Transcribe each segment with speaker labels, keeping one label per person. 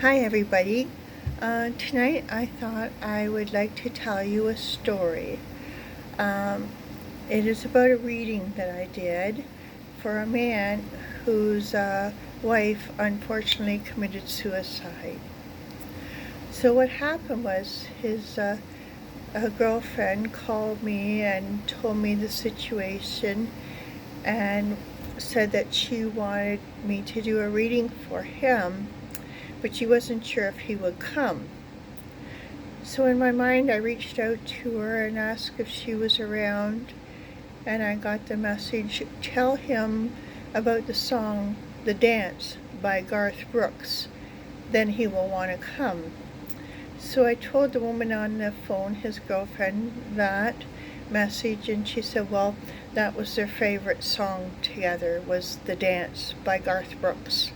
Speaker 1: Hi everybody. Tonight I thought I would like to tell you a story. Um, it is about a reading that I did for a man whose wife unfortunately committed suicide. So what happened was his girlfriend called me and told me the situation and said that she wanted me to do a reading for him, but she wasn't sure if he would come. So in my mind, I reached out to her and asked if she was around, and I got the message, tell him about the song The Dance by Garth Brooks, then he will want to come. So I told the woman on the phone, his girlfriend, that message, and she said, well, that was their favorite song together, was The Dance by Garth Brooks.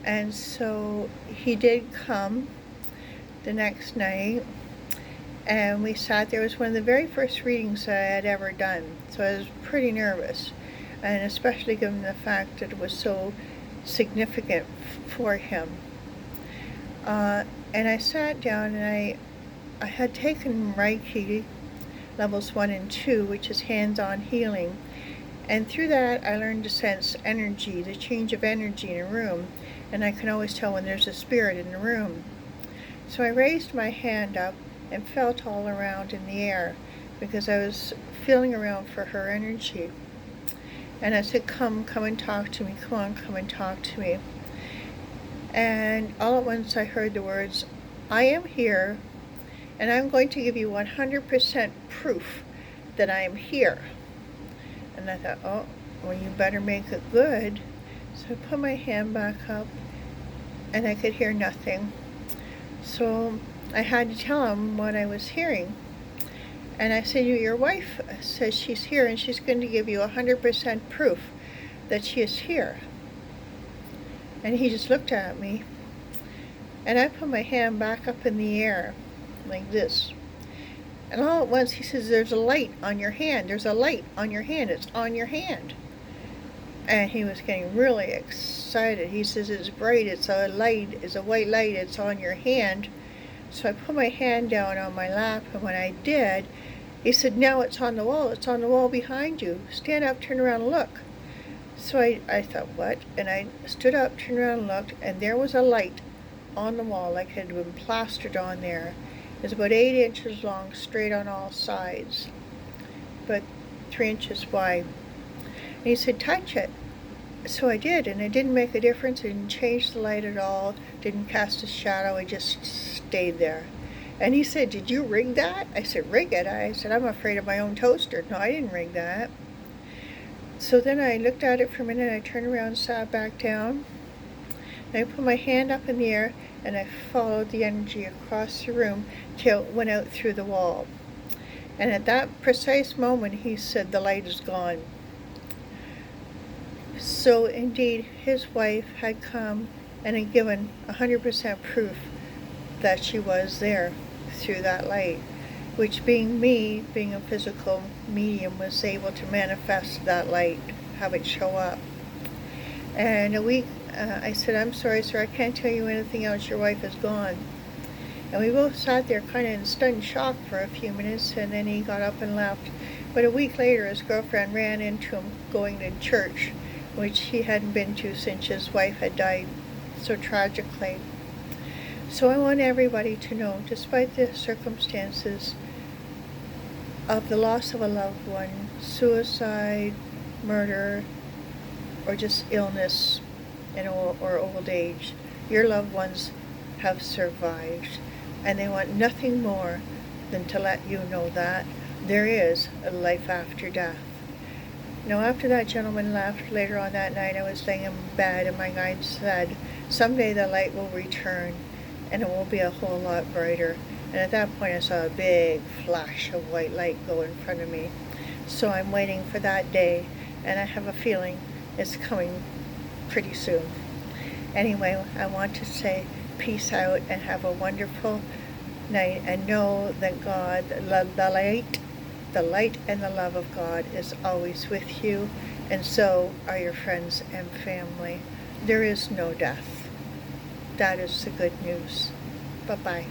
Speaker 1: And so he did come the next night, and we sat there. It was one of the very first readings that I had ever done, so I was pretty nervous, and especially given the fact that it was so significant for him. And I sat down, and I had taken Reiki levels 1 and 2, which is hands-on healing, and through that I learned to sense energy, the change of energy in a room, and I can always tell when there's a spirit in the room. So I raised my hand up and felt all around in the air because I was feeling around for her energy. And I said, come and talk to me. Come on, come and talk to me. And all at once I heard the words, I am here, and I'm going to give you 100% proof that I am here. And I thought, oh, well, you better make it good. So I put my hand back up, and I could hear nothing. So I had to tell him what I was hearing. And I said, your wife says she's here, and she's going to give you 100% proof that she is here. And he just looked at me. And I put my hand back up in the air, like this. And all at once he says, there's a light on your hand. There's a light on your hand. It's on your hand. And he was getting really excited. He says, it's bright, it's a light, it's a white light, it's on your hand. So I put my hand down on my lap, and when I did, he said, now it's on the wall behind you. Stand up, turn around and look. So I thought, what? And I stood up, turned around and looked, and there was a light on the wall, like it had been plastered on there. It was about 8 inches long, straight on all sides, but 3 inches wide. And he said, touch it. So I did, and it didn't make a difference. It didn't change the light at all, didn't cast a shadow. It just stayed there. And he said, did you rig that? I said, rig it? I said, I'm afraid of my own toaster. No, I didn't rig that. So then I looked at it for a minute, I turned around, sat back down, and I put my hand up in the air, and I followed the energy across the room till it went out through the wall. And at that precise moment, he said, the light is gone. So indeed, his wife had come and had given 100% proof that she was there through that light, which being me, being a physical medium, was able to manifest that light, have it show up. And a week, I said, I'm sorry, sir, I can't tell you anything else, your wife is gone. And we both sat there kind of in stunned shock for a few minutes, and then he got up and left. But a week later, his girlfriend ran into him going to church, which he hadn't been to since his wife had died so tragically. So I want everybody to know, despite the circumstances of the loss of a loved one, suicide, murder, or just illness or old age, your loved ones have survived, and they want nothing more than to let you know that there is a life after death. Now, after that gentleman left later on that night, I was laying in bed, and my guide said, someday the light will return, and it will be a whole lot brighter. And at that point, I saw a big flash of white light go in front of me. So I'm waiting for that day, and I have a feeling it's coming pretty soon. Anyway, I want to say peace out and have a wonderful night, and know that God, the light and the love of God is always with you, and so are your friends and family. There is no death. That is the good news. Bye-bye.